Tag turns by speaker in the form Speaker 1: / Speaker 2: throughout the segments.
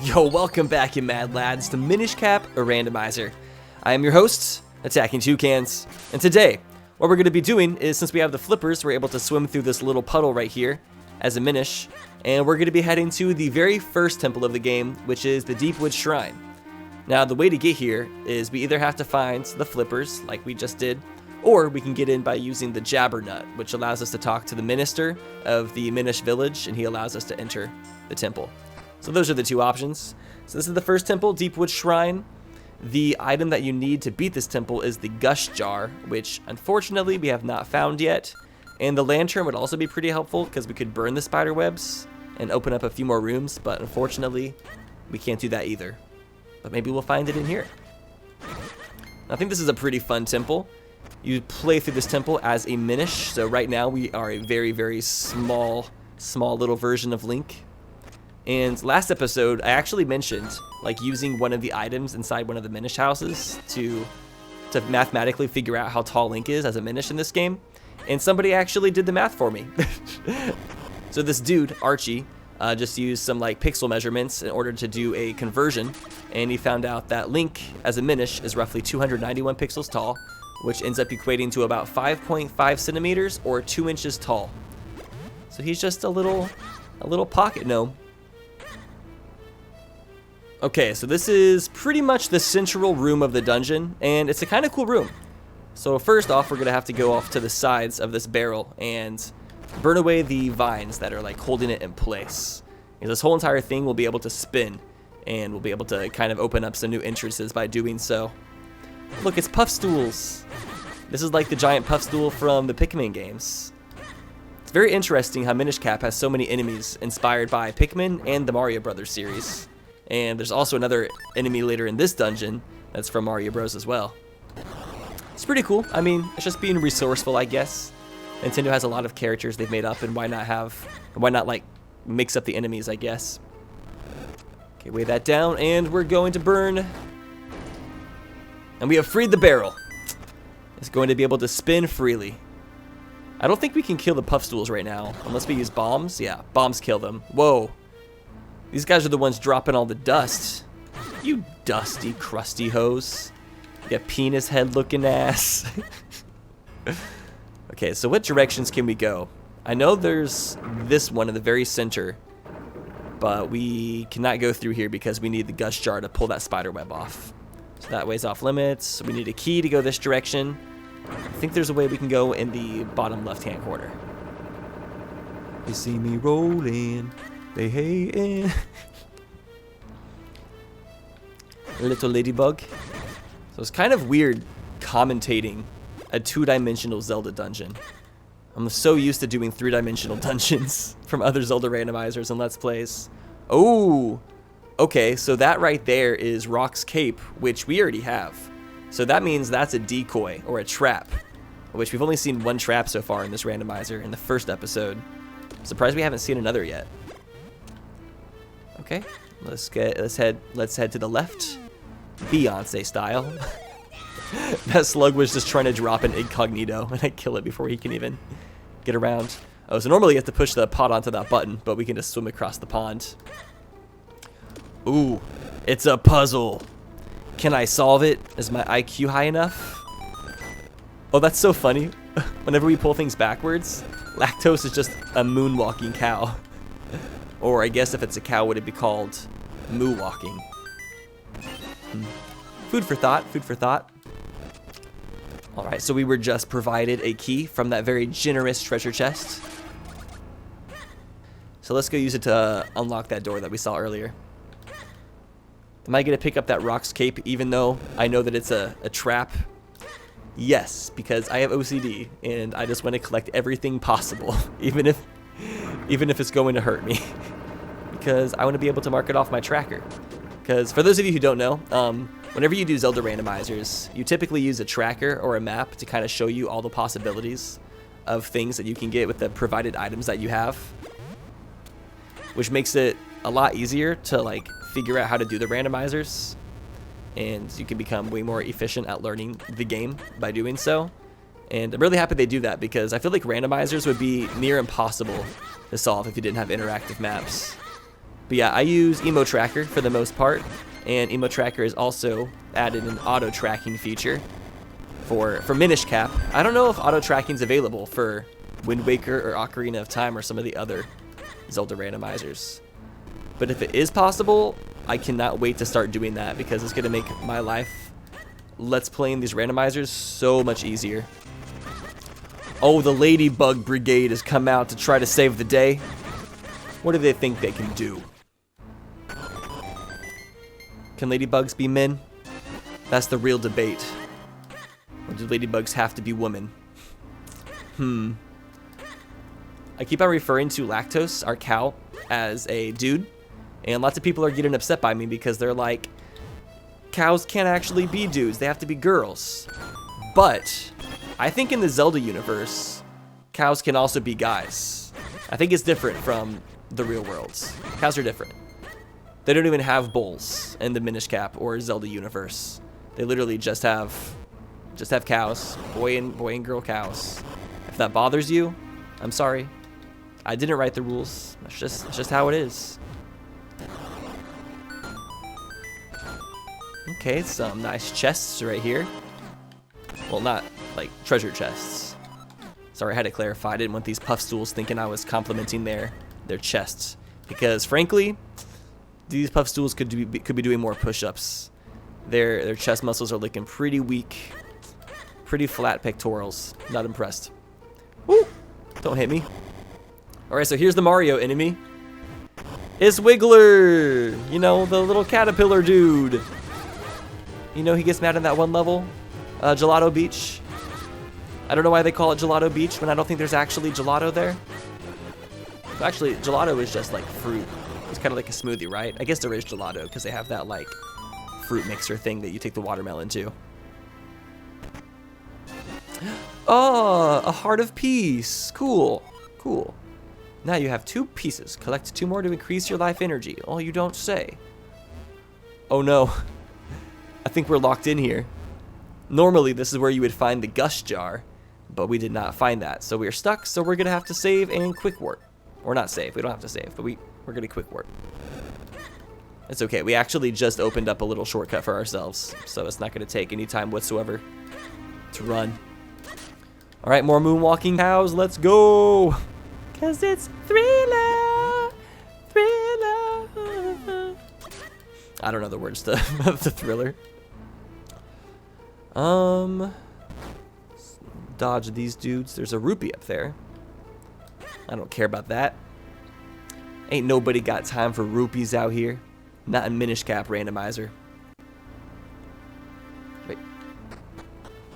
Speaker 1: Yo, welcome back, you mad lads, to Minish Cap Randomizer. I am your host, AttackingTucans, and today, what we're going to be doing is, since we have the flippers, we're able to swim through this little puddle right here as a Minish, and we're going to be heading to the very first temple of the game, which is the Deepwood Shrine. Now, the way to get here is we either have to find the flippers, like we just did, or we can get in by using the Jabber Nut, which allows us to talk to the minister of the Minish village, and he allows us to enter the temple. So those are the two options. So this is the first temple, Deepwood Shrine. The item that you need to beat this temple is the Gush Jar, which unfortunately we have not found yet. And the lantern would also be pretty helpful because we could burn the spider webs and open up a few more rooms, but unfortunately we can't do that either. But maybe we'll find it in here. I think this is a pretty fun temple. You play through this temple as a Minish, so right now we are a very, very small little version of Link. And last episode, I actually mentioned like using one of the items inside one of the Minish houses to mathematically figure out how tall Link is as a Minish in this game. And somebody actually did the math for me. So this dude, Archie, just used some like pixel measurements in order to do a conversion. And he found out that Link as a Minish is roughly 291 pixels tall, which ends up equating to about 5.5 centimeters or 2 inches tall. So he's just a little pocket gnome. Okay, so this is pretty much the central room of the dungeon, and it's a kind of cool room. So first off, we're gonna have to go off to the sides of this barrel and burn away the vines that are like holding it in place. And this whole entire thing will be able to spin, and we'll be able to kind of open up some new entrances by doing so. Look, it's puff stools. This is like the giant puff stool from the Pikmin games. It's very interesting how Minish Cap has so many enemies inspired by Pikmin and the Mario Brothers series. And there's also another enemy later in this dungeon that's from Mario Bros as well. It's pretty cool. I mean, it's just being resourceful, I guess. Nintendo has a lot of characters they've made up, and why not like mix up the enemies, I guess. Okay, weigh that down, and we're going to burn. And we have freed the barrel. It's going to be able to spin freely. I don't think we can kill the puff stools right now, unless we use bombs. Yeah, bombs kill them. Whoa. These guys are the ones dropping all the dust. You dusty, crusty hose. You penis head looking ass. Okay, so what directions can we go? I know there's this one in the very center, but we cannot go through here because we need the Gush Jar to pull that spider web off. So that way's off limits. We need a key to go this direction. I think there's a way we can go in the bottom left-hand corner. You see me rolling. They hatin'. Little ladybug. So it's kind of weird commentating a two-dimensional Zelda dungeon. I'm so used to doing three-dimensional dungeons from other Zelda randomizers and Let's Plays. Oh, okay, so that right there is Rock's Cape, which we already have. So that means that's a decoy or a trap, which we've only seen one trap so far in this randomizer in the first episode. I'm surprised we haven't seen another yet. Okay, let's head to the left, Beyonce style. That slug was just trying to drop an incognito, and I kill it before he can even get around. Oh, so normally you have to push the pot onto that button, but we can just swim across the pond. Ooh, it's a puzzle. Can I solve it? Is my IQ high enough? Oh, that's so funny. Whenever we pull things backwards, Lactose is just a moonwalking cow. Or I guess if it's a cow, would it be called moo walking? Food for thought, food for thought. All right, so we were just provided a key from that very generous treasure chest. So let's go use it to unlock that door that we saw earlier. Am I gonna pick up that Rock's Cape even though I know that it's a trap? Yes, because I have OCD and I just want to collect everything possible, even if it's going to hurt me. Because I want to be able to mark it off my tracker. Because for those of you who don't know, whenever you do Zelda randomizers, you typically use a tracker or a map to kind of show you all the possibilities of things that you can get with the provided items that you have. Which makes it a lot easier to like figure out how to do the randomizers. And you can become way more efficient at learning the game by doing so. And I'm really happy they do that because I feel like randomizers would be near impossible to solve if you didn't have interactive maps. But yeah, I use Emo Tracker for the most part, and Emo Tracker has also added an auto tracking feature for Minish Cap. I don't know if auto tracking is available for Wind Waker or Ocarina of Time or some of the other Zelda randomizers. But if it is possible, I cannot wait to start doing that because it's going to make my life let's playing these randomizers so much easier. Oh, the Ladybug Brigade has come out to try to save the day. What do they think they can do? Can ladybugs be men? That's the real debate. Or do ladybugs have to be women? I keep on referring to Lactose, our cow, as a dude. And lots of people are getting upset by me because they're like, cows can't actually be dudes, they have to be girls. But I think in the Zelda universe, cows can also be guys. I think it's different from the real worlds. Cows are different. They don't even have bulls in the Minish Cap or Zelda universe. They literally just have cows, boy and girl cows. If that bothers you, I'm sorry. I didn't write the rules. That's just how it is. Okay, some nice chests right here. Well, not like treasure chests. Sorry, I had to clarify. I didn't want these puff stools thinking I was complimenting their chests, because frankly, these puff stools could be doing more push-ups. Their chest muscles are looking pretty weak, pretty flat pectorals. Not impressed. Woo! Don't hit me. All right, so here's the Mario enemy. It's Wiggler. You know, the little caterpillar dude. You know, he gets mad in that one level, Gelato Beach. I don't know why they call it Gelato Beach when I don't think there's actually gelato there. Actually, gelato is just like fruit. It's kind of like a smoothie, right? I guess there is gelato because they have that like fruit mixer thing that you take the watermelon to. Oh, a heart of peace. Cool, cool. Now you have 2 pieces. Collect 2 more to increase your life energy. Oh, you don't say. Oh no. I think we're locked in here. Normally, this is where you would find the Gush Jar, but we did not find that. So we're stuck, so we're going to have to save and quick warp. Or not save. We don't have to save, but we're going to quick warp. It's okay. We actually just opened up a little shortcut for ourselves, so it's not going to take any time whatsoever to run. All right, more moonwalking cows. Let's go. Because it's Thriller. Thriller. I don't know the words to the Thriller. Dodge these dudes. There's a rupee up there. I don't care about that. Ain't nobody got time for rupees out here. Not in Minish Cap Randomizer. Wait.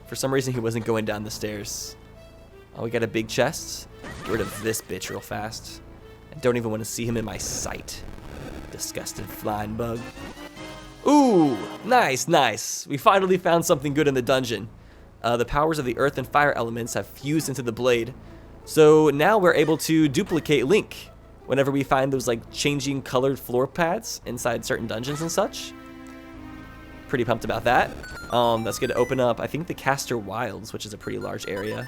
Speaker 1: For some reason he wasn't going down the stairs. Oh, we got a big chest. Get rid of this bitch real fast. I don't even want to see him in my sight. Disgusting flying bug. Ooh, nice, nice. We finally found something good in the dungeon. The powers of the earth and fire elements have fused into the blade. So now we're able to duplicate Link whenever we find those like changing colored floor pads inside certain dungeons and such. Pretty pumped about that. That's going to open up, I think, the Caster Wilds, which is a pretty large area.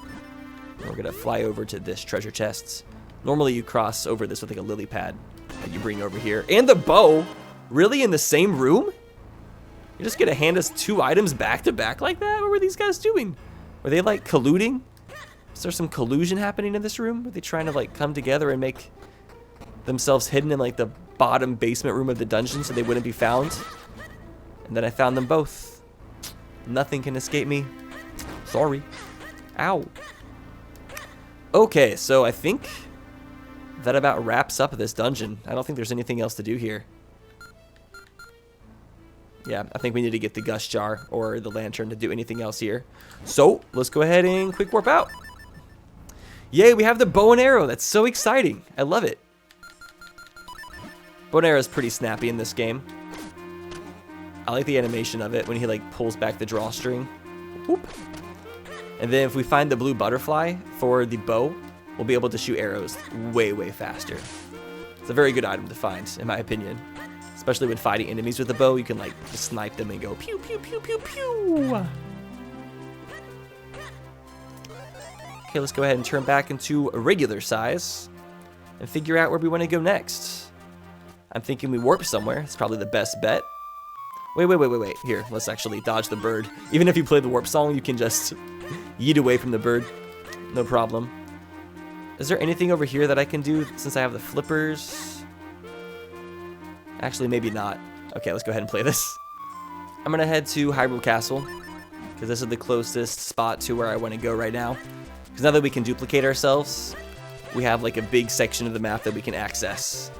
Speaker 1: And we're going to fly over to this treasure chest. Normally you cross over this with like a lily pad that you bring over here. And the bow? Really, in the same room? You're just going to hand us 2 items back to back like that? What were these guys doing? Were they like colluding? Is there some collusion happening in this room? Were they trying to like come together and make themselves hidden in like the bottom basement room of the dungeon so they wouldn't be found? And then I found them both. Nothing can escape me. Sorry. Ow. Okay, so I think that about wraps up this dungeon. I don't think there's anything else to do here. Yeah, I think we need to get the Gush Jar or the Lantern to do anything else here. So, let's go ahead and quick warp out. Yay, we have the bow and arrow. That's so exciting. I love it. Bow and arrow is pretty snappy in this game. I like the animation of it when he like pulls back the drawstring. Whoop. And then if we find the blue butterfly for the bow, we'll be able to shoot arrows way, way faster. It's a very good item to find, in my opinion. Especially when fighting enemies with the bow, you can like just snipe them and go pew, pew, pew, pew, pew. Okay, let's go ahead and turn back into a regular size and figure out where we want to go next. I'm thinking we warp somewhere. It's probably the best bet. Wait. Here, let's actually dodge the bird. Even if you play the warp song, you can just yeet away from the bird. No problem. Is there anything over here that I can do since I have the flippers? Actually, maybe not. Okay, let's go ahead and play this. I'm gonna head to Hyrule Castle, because this is the closest spot to where I want to go right now. Because now that we can duplicate ourselves, we have like a big section of the map that we can access.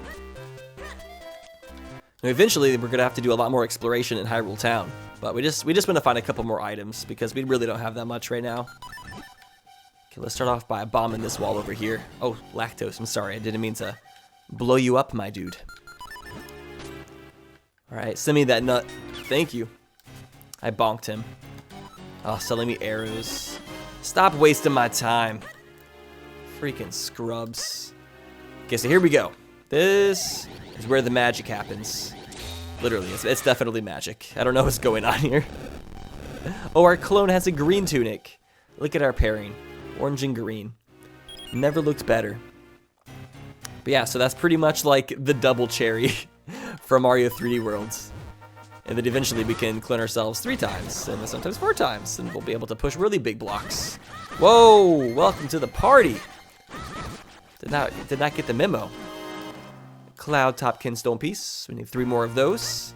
Speaker 1: And eventually, we're gonna have to do a lot more exploration in Hyrule Town, but we just want to find a couple more items because we really don't have that much right now. Okay, let's start off by bombing this wall over here. Oh, Lactose, I'm sorry, I didn't mean to blow you up, my dude. All right, send me that nut. Thank you. I bonked him. Oh, selling me arrows. Stop wasting my time. Freaking scrubs. Okay, so here we go. This is where the magic happens. Literally, it's definitely magic. I don't know what's going on here. Oh, our clone has a green tunic. Look at our pairing. Orange and green. Never looked better. But yeah, so that's pretty much like the double cherry from Mario 3D Worlds. And then eventually we can clone ourselves 3 times, and then sometimes 4 times, and we'll be able to push really big blocks. Whoa, welcome to the party. Did not get the memo. Cloud Topkin Stone Piece. We need 3 more of those.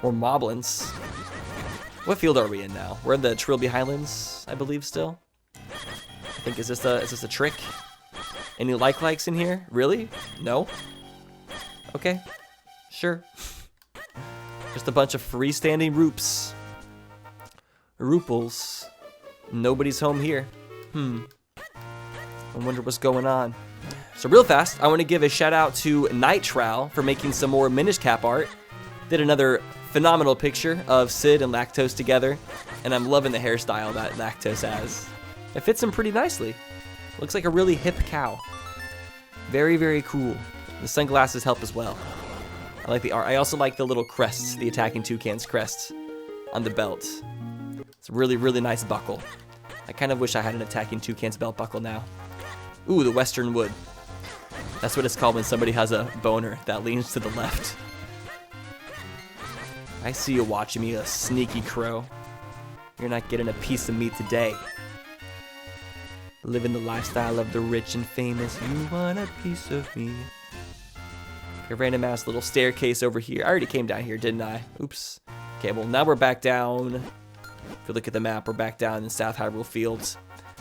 Speaker 1: More Moblins. What field are we in now? We're in the Trilby Highlands, I believe still. I think, is this a trick? Any likes in here? Really? No? Okay. Sure. Just a bunch of freestanding roops. Rooples. Nobody's home here. I wonder what's going on. So real fast, I want to give a shout out to Night Trowel for making some more Minish Cap art. Did another phenomenal picture of Sid and Lactose together, and I'm loving the hairstyle that Lactose has. It fits him pretty nicely. Looks like a really hip cow. Very, very cool. The sunglasses help as well. I like the art. I also like the little crests, the AttackingTucans crest on the belt. It's a really, really nice buckle. I kind of wish I had an AttackingTucans belt buckle now. Ooh, the Western Wood. That's what it's called when somebody has a boner that leans to the left. I see you watching me, a sneaky crow. You're not getting a piece of me today. Living the lifestyle of the rich and famous. You want a piece of me. A random ass little staircase over here. I already came down here, didn't I? Oops. Okay, well now we're back down. If you look at the map, we're back down in South Hyrule Fields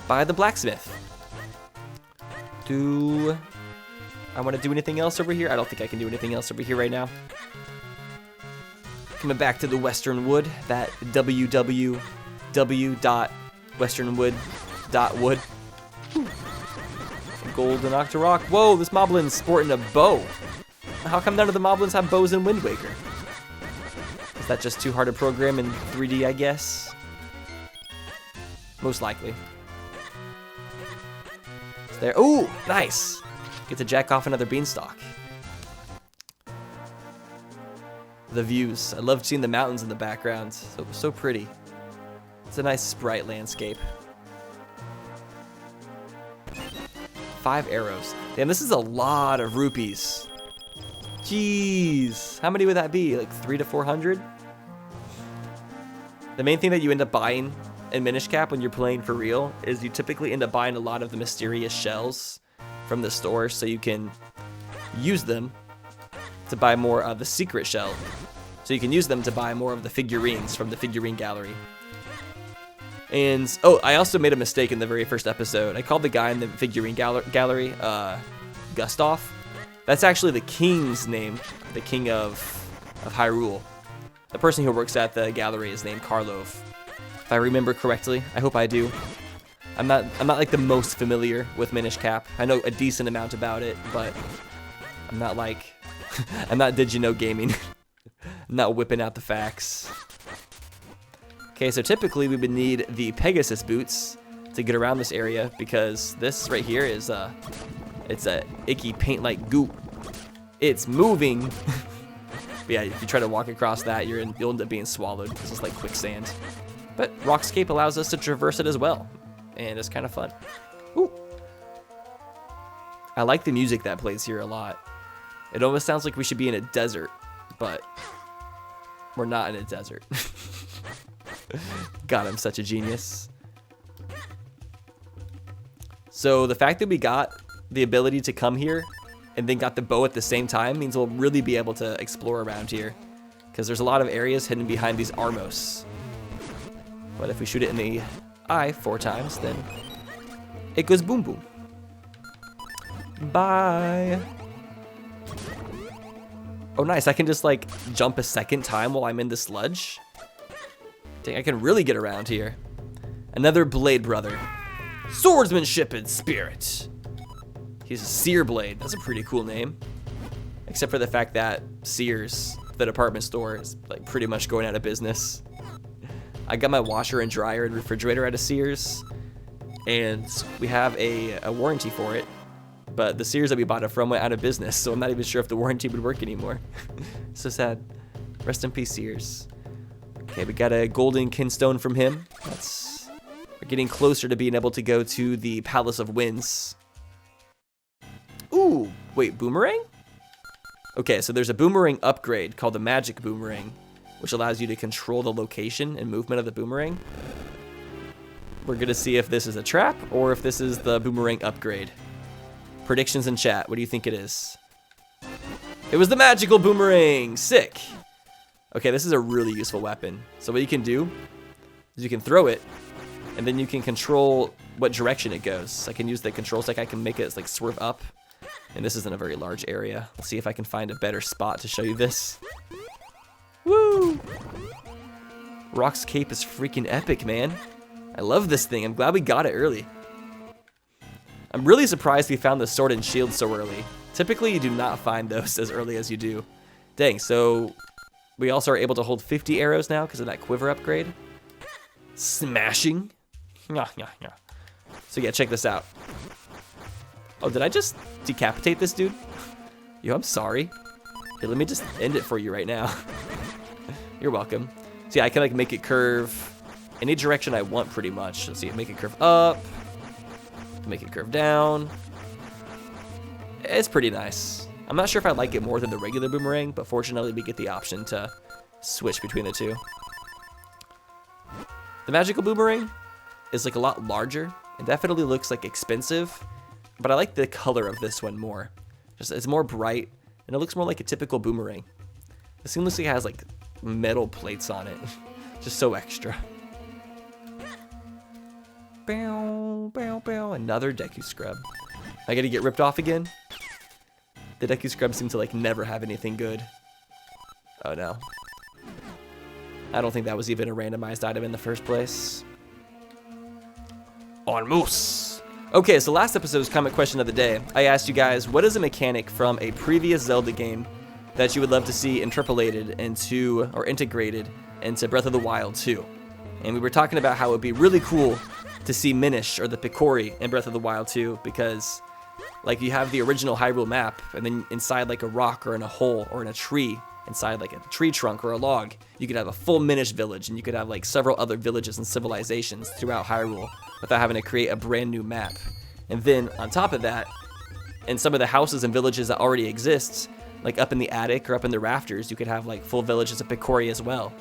Speaker 1: by the blacksmith. Do I want to do anything else over here? I don't think I can do anything else over here right now. Coming back to the Western Wood, that www.westernwood.wood. Golden Octorok. Whoa, this Moblin's sporting a bow. How come none of the Moblins have bows in Wind Waker? Is that just too hard to program in 3D, I guess? Most likely. It's there. Ooh, nice. Get to jack off another beanstalk. The views. I love seeing the mountains in the background. So pretty. It's a nice sprite landscape. 5 arrows. Damn, this is a lot of rupees. Jeez. How many would that be? Like 300 to 400? The main thing that you end up buying in Minish Cap when you're playing for real is you typically end up buying a lot of the mysterious shells from the store so you can use them to buy more of the secret shell. So you can use them to buy more of the figurines from the figurine gallery. And, oh, I also made a mistake in the very first episode. I called the guy in the figurine gallery, Gustav. That's actually the king's name, the king of Hyrule. The person who works at the gallery is named Karlov. If I remember correctly, I hope I do. I'm not like the most familiar with Minish Cap. I know a decent amount about it, but I'm not like, I'm not Did You Know Gaming. I'm not whipping out the facts. Okay, so typically we would need the Pegasus boots to get around this area because this right here is it's a icky paint-like goop. It's moving. But yeah, if you try to walk across that, you'll end up being swallowed because it's like quicksand. But Rockscape allows us to traverse it as well, and it's kind of fun. Ooh. I like the music that plays here a lot. It almost sounds like we should be in a desert, but we're not in a desert. God, I'm such a genius. So the fact that we got the ability to come here and then got the bow at the same time means we'll really be able to explore around here, because there's a lot of areas hidden behind these Armos. But if we shoot it in the eye 4 times, then it goes boom boom. Bye. Oh, nice. I can just like jump a second time while I'm in the sludge. Dang, I can really get around here. Another Blade Brother. Swordsmanship and Spirit. He's a Sear Blade. That's a pretty cool name. Except for the fact that Sears, the department store, is like pretty much going out of business. I got my washer and dryer and refrigerator out of Sears, and we have a warranty for it. But the Sears that we bought it from went out of business, so I'm not even sure if the warranty would work anymore. So sad. Rest in peace, Sears. Okay, we got a golden kinstone from him. We're getting closer to being able to go to the Palace of Winds. Ooh, wait, Boomerang? Okay, so there's a Boomerang upgrade called the Magic Boomerang, which allows you to control the location and movement of the Boomerang. We're gonna see if this is a trap or if this is the Boomerang upgrade. Predictions in chat, what do you think it is? It was the Magical Boomerang, sick. Okay, this is a really useful weapon. So what you can do is you can throw it, and then you can control what direction it goes. I can use the control stick, I can make it like swerve up. And this isn't a very large area. Let's see if I can find a better spot to show you this. Woo! Rock's cape is freaking epic, man. I love this thing. I'm glad we got it early. I'm really surprised we found the sword and shield so early. Typically, you do not find those as early as you do. Dang, so we also are able to hold 50 arrows now because of that quiver upgrade. Smashing. So yeah, check this out. Oh, did I just decapitate this dude? Yo, I'm sorry. Here, let me just end it for you right now. You're welcome. So yeah, I can like make it curve any direction I want pretty much. Let's see, make it curve up, make it curve down. It's pretty nice. I'm not sure if I like it more than the regular Boomerang, but fortunately we get the option to switch between the two. The Magical Boomerang is like a lot larger. It definitely looks like expensive, but I like the color of this one more. Just it's more bright, and it looks more like a typical Boomerang. This thing looks like it has like metal plates on it. Just so extra. Bow, bow, bow. Another Deku Scrub. I gotta get ripped off again? The Deku Scrubs seem to like never have anything good. Oh no. I don't think that was even a randomized item in the first place. On Moose. Okay, so last episode's comment question of the day, I asked you guys, what is a mechanic from a previous Zelda game that you would love to see interpolated into, or integrated into Breath of the Wild 2? And we were talking about how it would be really cool to see Minish, or the Picori, in Breath of the Wild 2, because like you have the original Hyrule map, and then inside like a rock or in a hole or in a tree, inside like a tree trunk or a log, you could have a full Minish village, and you could have like several other villages and civilizations throughout Hyrule without having to create a brand new map. And then on top of that, in some of the houses and villages that already exist, like up in the attic or up in the rafters, you could have like full villages of Picori as well.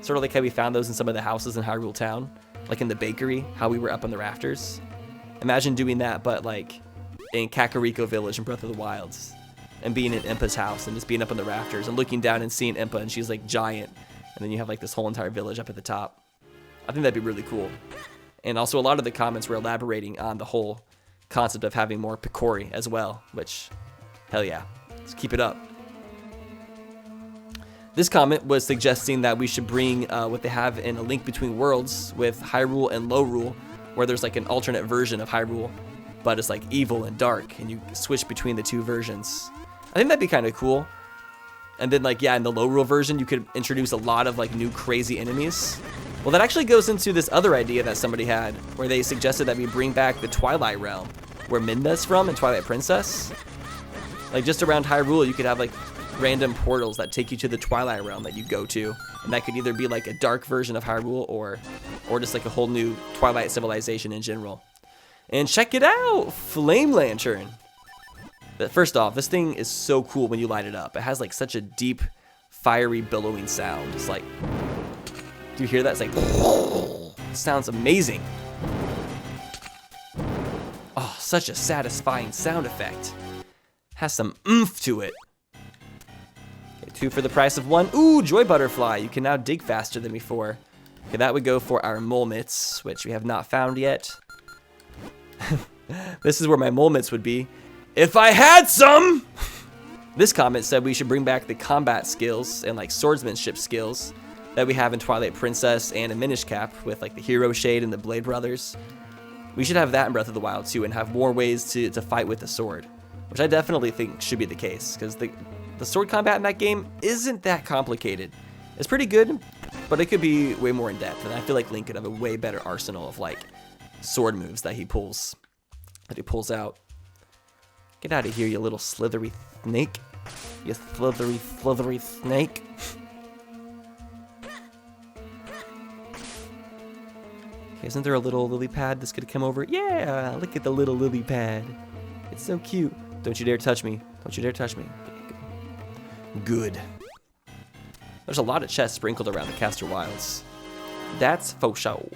Speaker 1: Sort of like how we found those in some of the houses in Hyrule Town, like in the bakery, how we were up on the rafters. Imagine doing that, but like in Kakariko Village in Breath of the Wilds, and being in Impa's house and just being up on the rafters and looking down and seeing Impa, and she's like giant, and then you have like this whole entire village up at the top. I think that'd be really cool. And also a lot of the comments were elaborating on the whole concept of having more Picori as well, which, hell yeah, let's keep it up. This comment was suggesting that we should bring what they have in A Link Between Worlds with Hyrule and Lorule, where there's like an alternate version of Hyrule, but it's like evil and dark, and you switch between the two versions. I think that'd be kind of cool. And then like, yeah, in the Lorule version, you could introduce a lot of like new crazy enemies. Well, that actually goes into this other idea that somebody had, where they suggested that we bring back the Twilight Realm, where Midna's from in Twilight Princess. Like just around Hyrule, you could have like random portals that take you to the Twilight Realm that you go to, and that could either be like a dark version of Hyrule or just like a whole new Twilight civilization in general. And check it out, Flame Lantern. First off, this thing is so cool when you light it up. It has like such a deep, fiery, billowing sound. It's like, do you hear that? It's like, it sounds amazing. Oh, such a satisfying sound effect. Has some oomph to it. Okay, 2 for the price of 1. Ooh, Joy Butterfly. You can now dig faster than before. Okay, that would go for our mole mitts, which we have not found yet. This is where my mole mitts would be. If I had some! This comment said we should bring back the combat skills and like swordsmanship skills that we have in Twilight Princess and in Minish Cap with like the Hero Shade and the Blade Brothers. We should have that in Breath of the Wild too and have more ways to fight with the sword, which I definitely think should be the case because the sword combat in that game isn't that complicated. It's pretty good, but it could be way more in depth, and I feel like Link could have a way better arsenal of like sword moves that he pulls out. Get out of here, you little slithery snake. You slithery snake. Okay, isn't there a little lily pad that's gonna come over? Yeah, look at the little lily pad. It's so cute. Don't you dare touch me. Don't you dare touch me. Good. There's a lot of chests sprinkled around the Castor Wilds. That's faux show.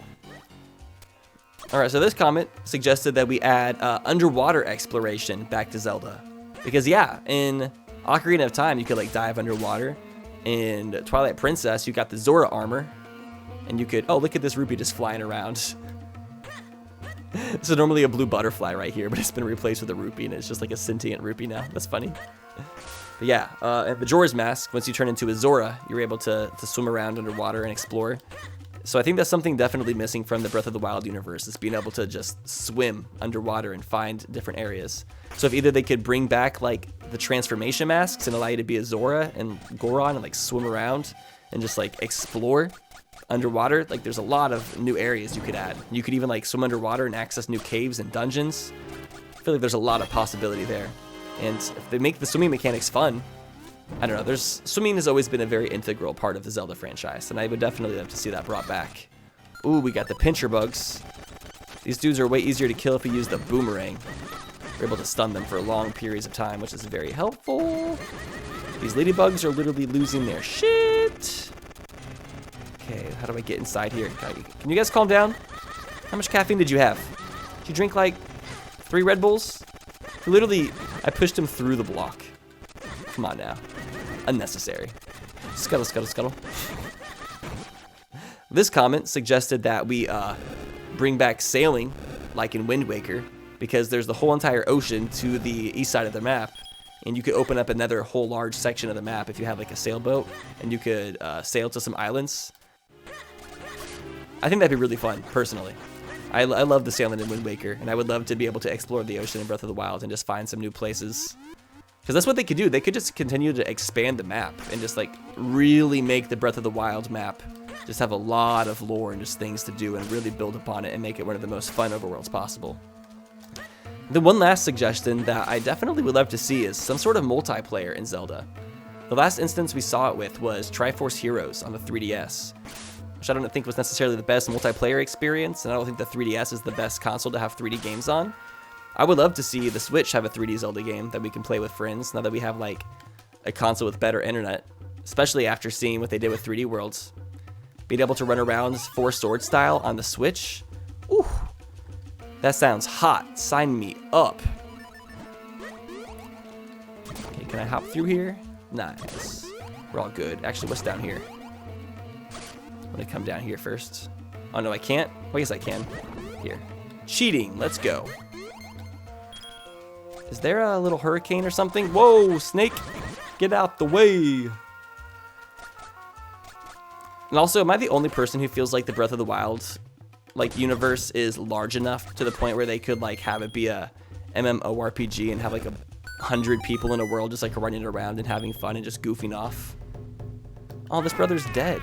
Speaker 1: Alright, so this comment suggested that we add underwater exploration back to Zelda. Because yeah, in Ocarina of Time, you could like dive underwater. In Twilight Princess, you got the Zora armor. And you could, oh, look at this rupee just flying around. So normally a blue butterfly right here, but it's been replaced with a rupee, and it's just like a sentient rupee now. That's funny. But yeah, at Majora's Mask, once you turn into a Zora, you're able to swim around underwater and explore. So I think that's something definitely missing from the Breath of the Wild universe, is being able to just swim underwater and find different areas. So if either they could bring back like the transformation masks and allow you to be a Zora and Goron and like swim around and just like explore underwater, like there's a lot of new areas you could add. You could even like swim underwater and access new caves and dungeons. I feel like there's a lot of possibility there. And if they make the swimming mechanics fun, I don't know, swimming has always been a very integral part of the Zelda franchise, and I would definitely love to see that brought back. Ooh, we got the pincher bugs. These dudes are way easier to kill if we use the Boomerang. We're able to stun them for long periods of time, which is very helpful. These ladybugs are literally losing their shit. Okay, how do I get inside here? Can you guys calm down? How much caffeine did you have? Did you drink like 3 Red Bulls? Literally, I pushed him through the block. Come on now. Unnecessary. Scuttle, scuttle, scuttle. This comment suggested that we bring back sailing, like in Wind Waker, because there's the whole entire ocean to the east side of the map, and you could open up another whole large section of the map if you have like a sailboat, and you could sail to some islands. I think that'd be really fun, personally. I love the sailing in Wind Waker, and I would love to be able to explore the ocean in Breath of the Wild and just find some new places. Because that's what they could do. They could just continue to expand the map and just like really make the Breath of the Wild map just have a lot of lore and just things to do and really build upon it and make it one of the most fun overworlds possible. The one last suggestion that I definitely would love to see is some sort of multiplayer in Zelda. The last instance we saw it with was Triforce Heroes on the 3DS, which I don't think was necessarily the best multiplayer experience, and I don't think the 3DS is the best console to have 3D games on. I would love to see the Switch have a 3D Zelda game that we can play with friends now that we have like a console with better internet, especially after seeing what they did with 3D Worlds. Being able to run around 4 sword style on the Switch, ooh, that sounds hot. Sign me up. Okay, can I hop through here? Nice. We're all good. Actually, what's down here? I'm gonna come down here first. Oh no, I can't? Well, I guess I can. Here. Cheating, let's go. Is there a little hurricane or something? Whoa, snake, get out the way. And also, am I the only person who feels like the Breath of the Wild like universe is large enough to the point where they could like have it be a MMORPG and have like 100 people in a world just like running around and having fun and just goofing off? Oh, this brother's dead.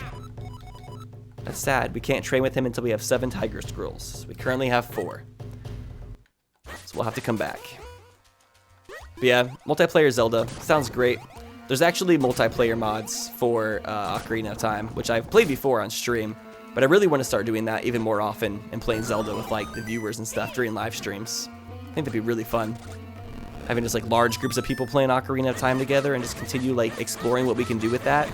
Speaker 1: That's sad. We can't train with him until we have 7 Tiger Scrolls. We currently have 4. So we'll have to come back. But yeah, multiplayer Zelda sounds great. There's actually multiplayer mods for Ocarina of Time, which I've played before on stream, but I really want to start doing that even more often and playing Zelda with like the viewers and stuff during live streams. I think that'd be really fun. having just like large groups of people playing Ocarina of Time together and just continue like exploring what we can do with that.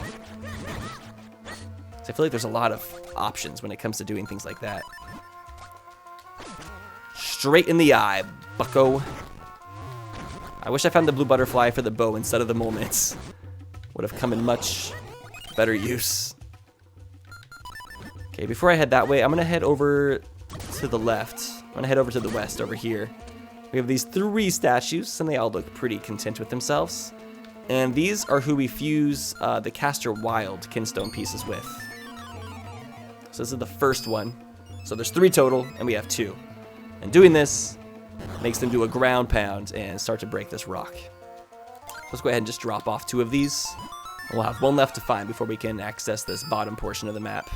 Speaker 1: So I feel like there's a lot of options when it comes to doing things like that. Straight in the eye, bucko. I wish I found the blue butterfly for the bow instead of the mole mints. Would have come in much better use. Okay, before I head that way, I'm gonna head over to the left. I'm gonna head over to the west over here. We have these 3 statues, and they all look pretty content with themselves. And these are who we fuse the Caster Wild kinstone pieces with. So this is the first one. So there's 3 total, and we have 2. And doing this makes them do a ground pound and start to break this rock. Let's go ahead and just drop off 2 of these. We'll have 1 left to find before we can access this bottom portion of the map.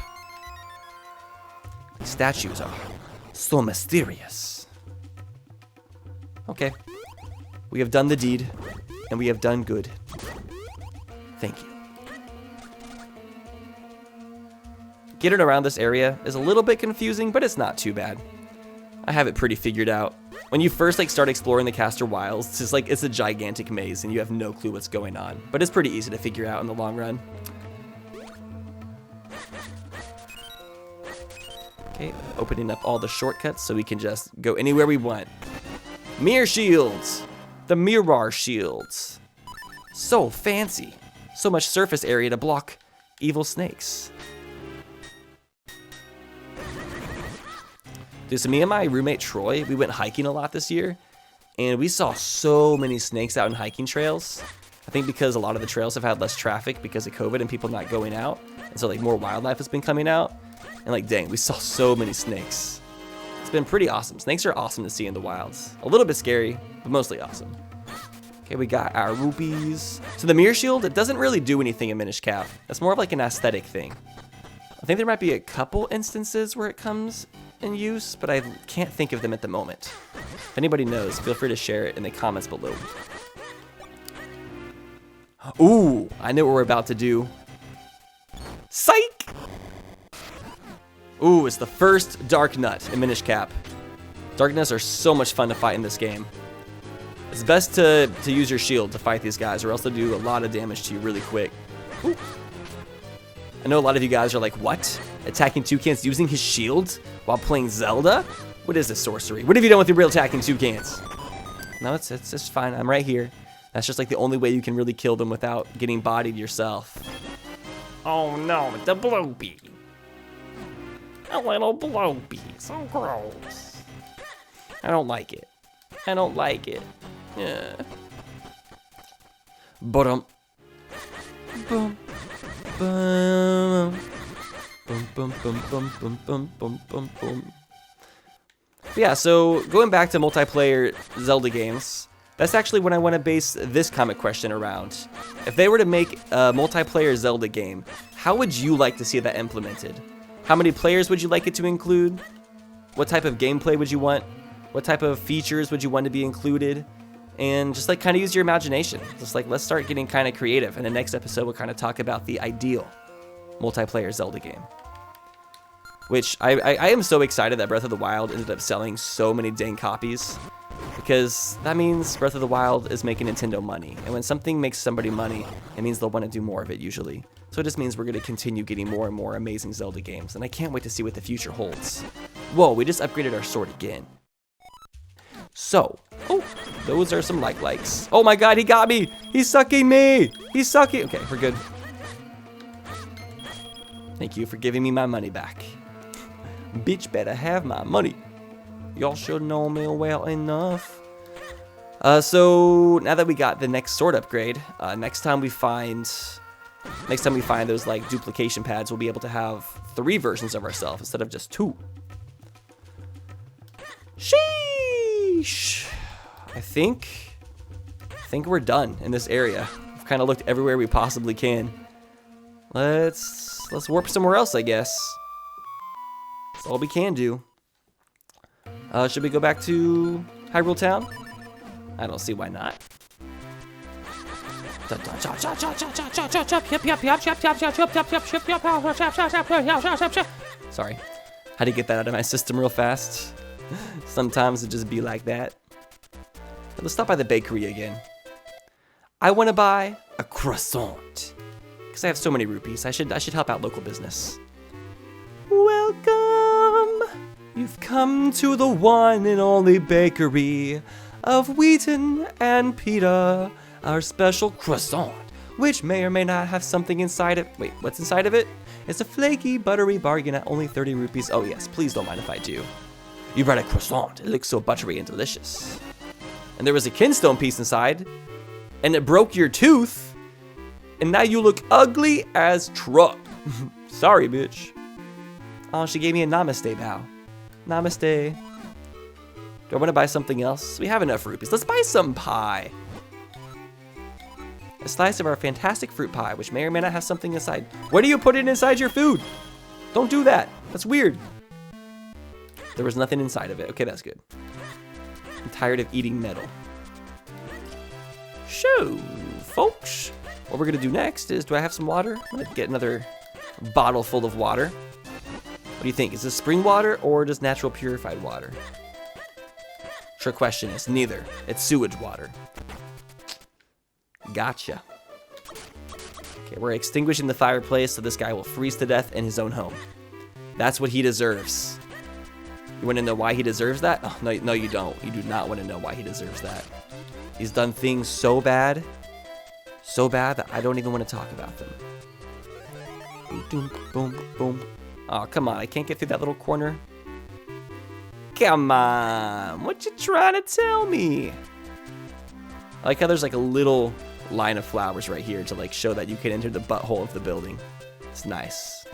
Speaker 1: These statues are so mysterious. Okay. We have done the deed, and we have done good. Thank you. Getting around this area is a little bit confusing, but it's not too bad. I have it pretty figured out. When you first like start exploring the Caster Wilds, it's just like it's a gigantic maze and you have no clue what's going on. But it's pretty easy to figure out in the long run. Okay, opening up all the shortcuts so we can just go anywhere we want. Mirror shields! The mirror shields. So fancy. So much surface area to block evil snakes. Dude, so me and my roommate Troy, we went hiking a lot this year, and we saw so many snakes out in hiking trails. I think because a lot of the trails have had less traffic because of COVID and people not going out, and so like more wildlife has been coming out. And like, dang, we saw so many snakes. It's been pretty awesome. Snakes are awesome to see in the wilds. A little bit scary, but mostly awesome. Okay, we got our rupees. So the mirror shield, it doesn't really do anything in Minish Cap. It's more of like an aesthetic thing. I think there might be a couple instances where it comes in use, but I can't think of them at the moment. If anybody knows, feel free to share it in the comments below. Ooh, I know what we're about to do. Psych! Ooh, it's the first Dark Nut in Minish Cap. Dark Nuts are so much fun to fight in this game. It's best to use your shield to fight these guys, or else they'll do a lot of damage to you really quick. Ooh. I know a lot of you guys are like, what? AttackingTucans using his shield while playing Zelda? What is this sorcery? What have you done with your real AttackingTucans? No, it's fine. I'm right here. That's just like the only way you can really kill them without getting bodied yourself. Oh no, the blue bee. A little blue bee. So gross. I don't like it. I don't like it. Yeah. Boom. Boom. Boom. Boom, boom, boom, boom, boom, boom, boom, boom, boom. Yeah, so going back to multiplayer Zelda games, that's actually what I want to base this comic question around. If they were to make a multiplayer Zelda game, how would you like to see that implemented? How many players would you like it to include? What type of gameplay would you want? What type of features would you want to be included? And just like kind of use your imagination. Just like let's start getting kind of creative. In the next episode, we'll kind of talk about the ideal multiplayer Zelda game. Which I am so excited that Breath of the Wild ended up selling so many dang copies. Because that means Breath of the Wild is making Nintendo money. And when something makes somebody money, it means they'll want to do more of it usually. So it just means we're going to continue getting more and more amazing Zelda games. And I can't wait to see what the future holds. Whoa, we just upgraded our sword again. So, oh, those are some likes. Oh my god, he got me! He's sucking me! He's sucking! Okay, we're good. Thank you for giving me my money back. Bitch better have my money. Y'all should know me well enough. So now that we got the next sword upgrade, next time we find those like duplication pads, we'll be able to have 3 versions of ourselves instead of just 2. Sheesh. I think we're done in this area. We've kind of looked everywhere we possibly can. Let's warp somewhere else, I guess. That's all we can do. Should we go back to Hyrule Town? I don't see why not. Sorry. Had to get that out of my system real fast. Sometimes it just be like that. Let's stop by the bakery again. I want to buy a croissant because I have so many rupees. I should help out local business. Welcome. You've come to the one and only bakery of Wheaton and Pita. Our special croissant, which may or may not have something inside it. Wait, what's inside of it? It's a flaky, buttery bargain at only 30 rupees. Oh yes, please don't mind if I do. You brought a croissant. It looks so buttery and delicious. And there was a kinstone piece inside, and it broke your tooth, and now you look ugly as truck. Sorry, bitch. Oh, she gave me a namaste bow. Namaste. Do I want to buy something else? We have enough rupees. Let's buy some pie. A slice of our fantastic fruit pie, which may or may not have something inside. Where do you put it inside your food? Don't do that. That's weird. There was nothing inside of it. Okay, that's good. I'm tired of eating metal. So, folks, what we're going to do next is, do I have some water? I'm going to get another bottle full of water. What do you think? Is this spring water or just natural purified water? Trick question is neither. It's sewage water. Gotcha. Okay, we're extinguishing the fireplace so this guy will freeze to death in his own home. That's what he deserves. You want to know why he deserves that? Oh, no, you don't. You do not want to know why he deserves that. He's done things so bad that I don't even want to talk about them. Boom, boom, boom. Oh, come on. I can't get through that little corner. Come on. What you trying to tell me? I like how there's like a little line of flowers right here to like show that you can enter the butthole of the building. It's nice.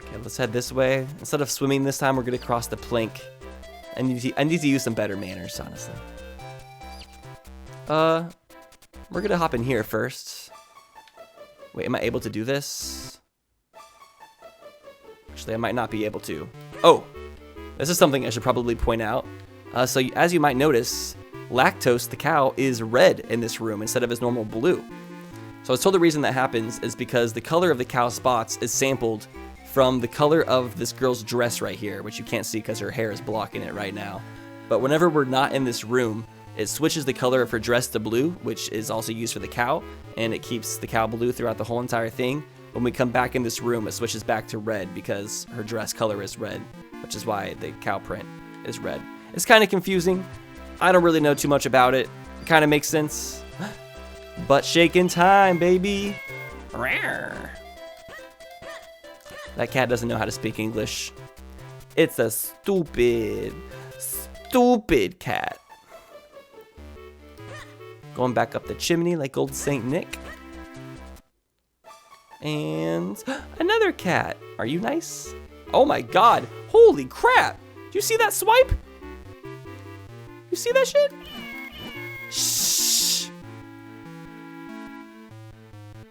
Speaker 1: Okay, let's head this way. Instead of swimming this time, we're going to cross the plank. I need to use some better manners, honestly. We're going to hop in here first. Wait, am I able to do this? Actually, I might not be able to. Oh, this is something I should probably point out. So as you might notice, Lactose, the cow, is red in this room instead of his normal blue. So I was told the reason that happens is because the color of the cow spots is sampled from the color of this girl's dress right here, which you can't see because her hair is blocking it right now. But whenever we're not in this room, it switches the color of her dress to blue, which is also used for the cow, and it keeps the cow blue throughout the whole entire thing. When we come back in this room, it switches back to red because her dress color is red, which is why the cow print is red. It's kind of confusing. I don't really know too much about it. It kind of makes sense. Butt shaking time, baby. That cat doesn't know how to speak English. It's a stupid cat. Going back up the chimney like old Saint Nick. And another cat. Are you nice? Oh my god. Holy crap. Do you see that swipe? You see that shit? Shh.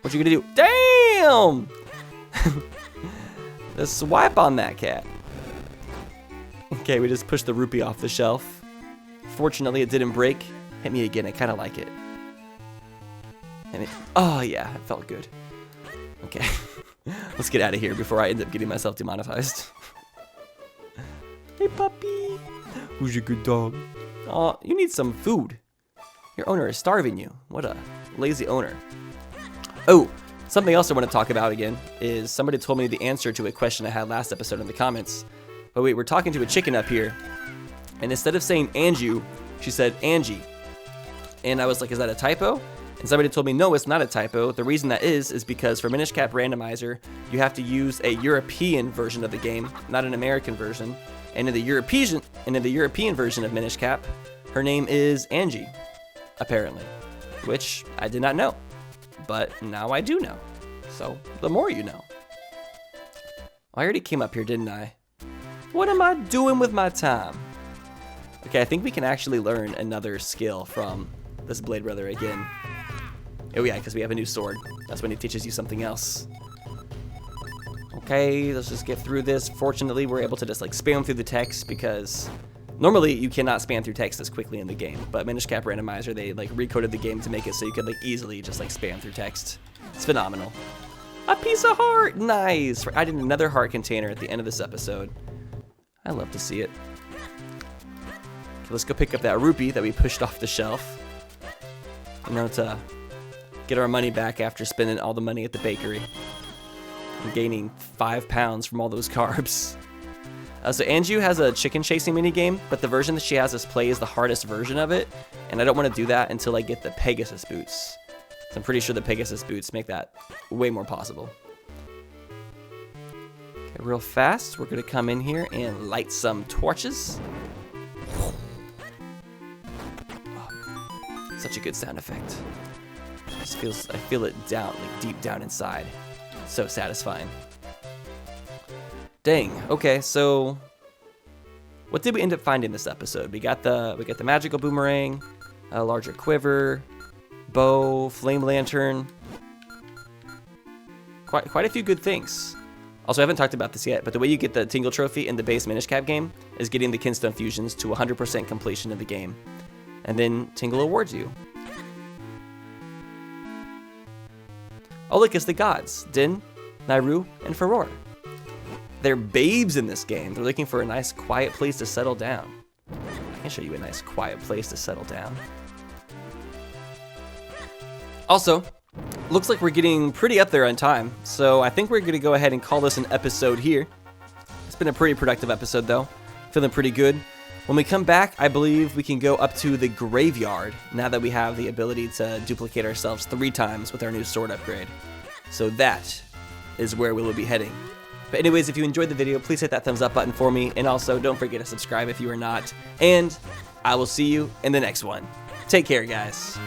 Speaker 1: What you gonna do? Damn! The swipe on that cat. Okay, we just pushed the rupee off the shelf. Fortunately, it didn't break. Hit me again. I kind of like it. Oh, yeah. It felt good. Okay. Let's get out of here before I end up getting myself demonetized. Hey, puppy. Who's your good dog? Oh, you need some food. Your owner is starving you. What a lazy owner. Oh, something else I want to talk about again is somebody told me the answer to a question I had last episode in the comments. But wait, we're talking to a chicken up here. And instead of saying Anju, she said Angie. And I was like, is that a typo? And somebody told me, no, it's not a typo. The reason that is because for Minish Cap Randomizer, you have to use a European version of the game, not an American version. And in the European version of Minish Cap, her name is Angie, apparently, which I did not know. But now I do know. So the more you know. I already came up here, didn't I? What am I doing with my time? Okay, I think we can actually learn another skill from this Blade Brother again. Oh yeah, because we have a new sword. That's when he teaches you something else. Okay, let's just get through this. Fortunately, we're able to just like spam through the text because normally you cannot spam through text this quickly in the game. But Minish Cap Randomizer, they like recoded the game to make it so you could like easily just like spam through text. It's phenomenal. A piece of heart, nice. We're adding another heart container at the end of this episode. I love to see it. let's go pick up that rupee that we pushed off the shelf. You know, to get our money back after spending all the money at the bakery. And gaining 5 pounds from all those carbs. So Anju has a chicken chasing minigame, but the version that she has us play is the hardest version of it, and I don't want to do that until I get the Pegasus boots. So I'm pretty sure the Pegasus boots make that way more possible. Okay, real fast, we're going to come in here and light some torches. Oh, such a good sound effect. I feel it down, like deep down inside. So satisfying. Dang. Okay, so what did we end up finding this episode? We got the magical boomerang, a larger quiver, bow, flame lantern. Quite a few good things. Also, I haven't talked about this yet, but the way you get the Tingle Trophy in the base Minish Cap game is getting the Kinstone fusions to 100% completion of the game, and then Tingle awards you. Oh, look, it's the gods, Din, Nairu, and Furore. They're babes in this game. They're looking for a nice, quiet place to settle down. I can show you a nice, quiet place to settle down. Also, looks like we're getting pretty up there on time, so I think we're going to go ahead and call this an episode here. It's been a pretty productive episode, though. Feeling pretty good. When we come back, I believe we can go up to the graveyard now that we have the ability to duplicate ourselves 3 times with our new sword upgrade. So that is where we will be heading. But anyways, if you enjoyed the video, please hit that thumbs up button for me. And also, don't forget to subscribe if you are not. And I will see you in the next one. Take care, guys.